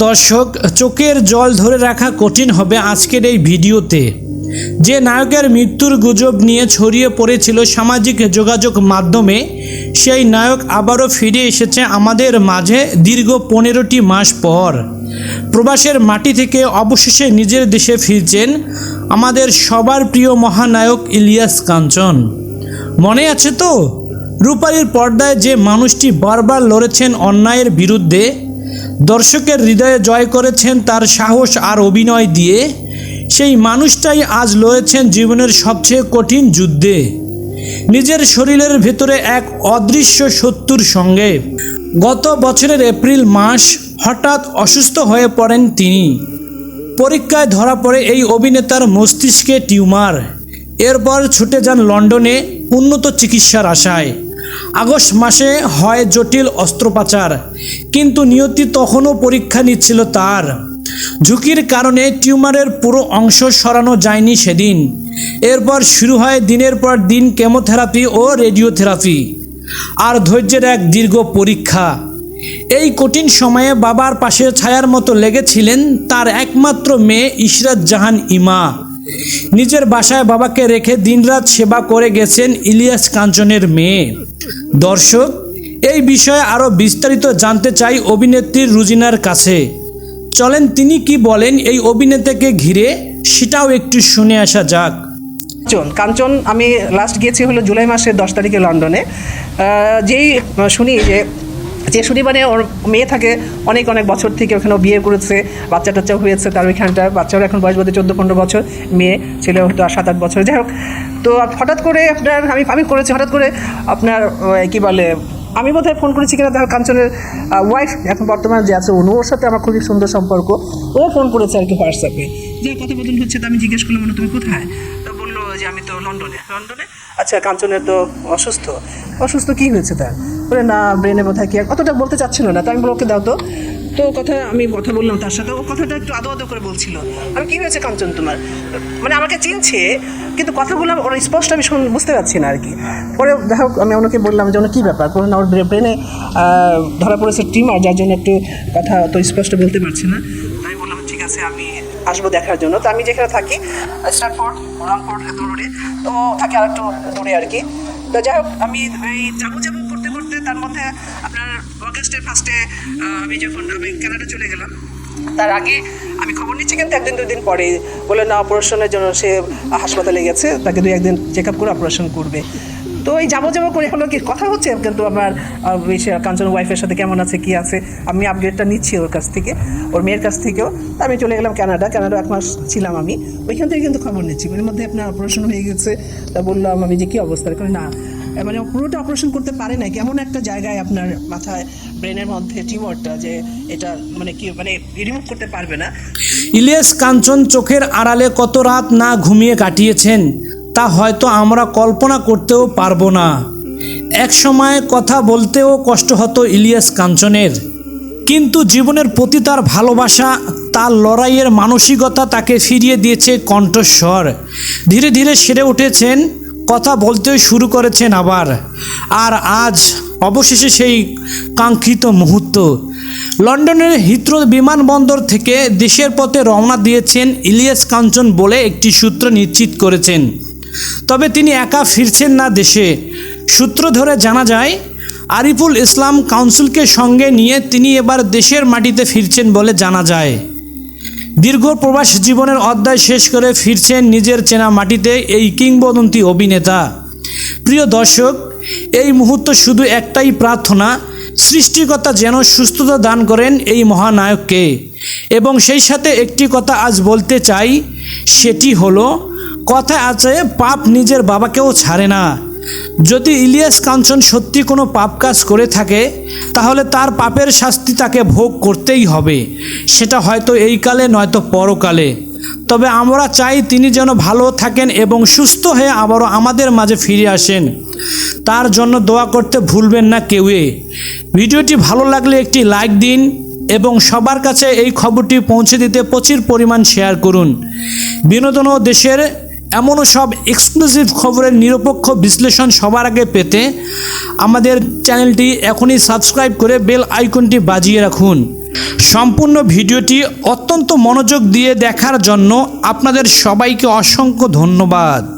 দর্শক, চোখের জল ধরে রাখা কঠিন হবে আজকের এই ভিডিওতে। যে নায়কের মৃত্যুর গুজব নিয়ে ছড়িয়ে পড়েছিল সামাজিক যোগাযোগ মাধ্যমে, সেই নায়ক আবারও ফিরে এসেছে আমাদের মাঝে দীর্ঘ 15টি মাস পর। প্রবাসের মাটি থেকে অবশেষে নিজের দেশে ফিরছেন আমাদের সবার প্রিয় মহানায়ক ইলিয়াস কাঞ্চন। মনে আছে তো, রূপালীর পর্দায় যে মানুষটি বারবার লড়েছেন অন্যায়ের বিরুদ্ধে, দর্শকের হৃদয়ে জয় করেছেন তার সাহস আর অভিনয় দিয়ে, সেই মানুষটাই আজ লড়েছেন জীবনের সবচেয়ে কঠিন যুদ্ধে নিজের শরীরের ভেতরে এক অদৃশ্য শত্রুর সঙ্গে। গত বছরের এপ্রিল মাস হঠাৎ অসুস্থ হয়ে পড়েন তিনি। পরীক্ষায় ধরা পড়ে এই অভিনেতার মস্তিষ্কে টিউমার। এরপর ছুটে যান লন্ডনে উন্নত চিকিৎসার আশায়। আগস্ট মাসে হয় জটিল অস্ত্রোপচার, কিন্তু নিয়তি তখনও পরীক্ষা নিচ্ছিল তার। ঝুঁকির কারণে টিউমারের পুরো অংশ সরানো যায়নি সেদিন। এরপর শুরু হয় দিনের পর দিন কেমোথেরাপি ও রেডিওথেরাপি, আর ধৈর্যের এক দীর্ঘ পরীক্ষা। এই কঠিন সময়ে বাবার পাশে ছায়ার মতো লেগেছিলেন তার একমাত্র মেয়ে ইশরাত জাহান ইমা। নিজের বাসায় বাবাকে রেখে দিনরাত সেবা করে গেছেন ইলিয়াস কাঞ্চনের মেয়ে। দর্শক, এই বিষয়ে আরও বিস্তারিত জানতে চাই অভিনেত্রী রুজিনার কাছে। চলেন তিনি কি বলেন এই অভিনেতাকে ঘিরে, সেটাও একটু শুনে আসা যাক। কাঞ্চন আমি লাস্ট গিয়েছি হলো জুলাই মাসের 10 তারিখে লন্ডনে। যেই শুনি যে শুনি মানে ওর মেয়ে থাকে অনেক বছর থেকে, ওখানেও বিয়ে করেছে, বাচ্চা টাচ্চাও হয়েছে তার ওইখানটা। বাচ্চারও এখন বয়স বোধহয় 14-15 বছর, মেয়ে ছেলে হয়তো 7-8 বছর। যাই হোক, তো হঠাৎ করে আপনার আমি করেছি হঠাৎ করে আপনার কি বলে, আমি বোধহয় ফোন করেছি কিনা, তার কাঞ্চনের ওয়াইফ এখন বর্তমানে যে আছে অনু, ওর সাথে আমার খুবই সুন্দর সম্পর্ক। ও ফোন করেছে আর কি হোয়াটসঅ্যাপে, যে কথা বদল হচ্ছে। তো আমি জিজ্ঞেস করলাম তুমি কোথায়, তো বললো যে আমি তো লন্ডনে। আচ্ছা, কাঞ্চনের তো অসুস্থ কী হয়েছে তার? বলে না, ব্রেনে বোধহয় কি, অতটা বলতে চাচ্ছিল না। তো আমি বলো ওকে দাও তো আমি কথা বললাম তার সাথে। ও কথাটা একটু আদো করে বলছিল। আমি কী হয়েছে কাঞ্চন তোমার, মানে আমাকে চিনছে কিন্তু কথাগুলো ওর স্পষ্ট আমি বুঝতে পারছি না আর কি। পরে দেখো আমি ওনাকে বললাম যে ওনার কী ব্যাপার, কারণ ওর ব্রেনে ধরা পড়েছে টিউমার, যার জন্য একটু কথা তো স্পষ্ট বলতে পারছি না। তাই বললাম ঠিক আছে আমি আসবো দেখার জন্য। তো আমি যেখানে থাকি স্ট্যাটফোর্ড রংপুর রোডে, তো থাকি আর একটু দূরে আর কি। তো যাই হোক, আমি এই যাবো করতে তার মধ্যে আপনার অগাস্টের ফার্স্টে আমি কানাডা চলে গেলাম। তার আগে আমি খবর নিচ্ছি, কিন্তু 1-2 দিন পরে বলে না, অপারেশনের জন্য সে হাসপাতালে গেছে, তাকে 2-1 দিন চেক আপ করে অপারেশন করবে। তো এই যাবো করে হলো কি কথা হচ্ছে, কিন্তু আমার কাঞ্চন ওয়াইফের সাথে কেমন আছে কি আছে আমি আপডেটটা নিচ্ছি ওর কাছ থেকে, ওর মেয়ের কাছ থেকেও। আমি চলে গেলাম কানাডা 1 মাস ছিলাম আমি ওইখান থেকে, কিন্তু খবর নিচ্ছি। এর মধ্যে আপনার অপারেশন হয়ে গেছে। তা বললাম আমি যে কী অবস্থা, করে না মানে পুরোটা অপারেশন করতে পারে না, কেমন একটা জায়গায় আপনার মাথায় ব্রেনের মধ্যে টিউমারটা, যে এটা মানে কি মানে রিমুভ করতে পারবে না। ইলিয়াস কাঞ্চন চোখের আড়ালে কত রাত না ঘুমিয়ে কাটিয়েছেন তা হয়তো আমরা কল্পনা করতেও পারবো না। এক সময় কথা বলতেও কষ্ট হতো ইলিয়াস কাঞ্চনের, কিন্তু জীবনের প্রতি তার ভালোবাসা, তার লড়াইয়ের মানসিকতা তাকে ফিরিয়ে দিয়েছে কণ্ঠস্বর। ধীরে ধীরে সেরে উঠেছেন, কথা বলতেও শুরু করেছেন আবার। আর আজ অবশেষে সেই কাঙ্ক্ষিত মুহূর্ত। লন্ডনের হিথ্রো বিমানবন্দর থেকে দেশের পথে রওনা দিয়েছেন ইলিয়াস কাঞ্চন বলে একটি সূত্র নিশ্চিত করেছেন। তবে তিনি একা ফিরছেন না দেশে। সূত্র ধরে জানা যায় আরিফুল ইসলাম কাউন্সিলকে সঙ্গে নিয়ে তিনি এবার দেশের মাটিতে ফিরছেন বলে জানা যায়। দীর্ঘ প্রবাস জীবনের অধ্যায় শেষ করে ফিরছেন নিজের চেনা মাটিতে এই কিংবদন্তি অভিনেতা। প্রিয় দর্শক, এই মুহূর্ত শুধু একটাই প্রার্থনা, সৃষ্টিকর্তা যেন সুস্থতা দান করেন এই মহানায়ককে। এবং সেই সাথে একটি কথা আজ বলতে চাই, সেটি হলো, কথা আছে পাপ নিজের বাবাকেও ছাড়ে না। যদি ইলিয়াস কাঞ্চন সত্যি কোনো পাপ কাজ করে থাকে, তাহলে তার পাপের শাস্তি তাকে ভোগ করতেই হবে। সেটা হয়তো এই কালে নয়তো পরকালে। তবে আমরা চাই তিনি যেন ভালো থাকেন এবং সুস্থ হয়ে আবারও আমাদের মাঝে ফিরে আসেন। তার জন্য দোয়া করতে ভুলবেন না কেউই। ভিডিওটি ভালো লাগলে একটি লাইক দিন এবং সবার কাছে এই খবরটি পৌঁছে দিতে প্রচুর পরিমাণ শেয়ার করুন। বিনোদন ও দেশের এমনও সব এক্সক্লুসিভ খবরের নিরপেক্ষ বিশ্লেষণ সবার আগে পেতে আমাদের চ্যানেলটি এখনই সাবস্ক্রাইব করে বেল আইকনটি বাজিয়ে রাখুন। সম্পূর্ণ ভিডিওটি অত্যন্ত মনোযোগ দিয়ে দেখার জন্য আপনাদের সবাইকে অসংখ্য ধন্যবাদ।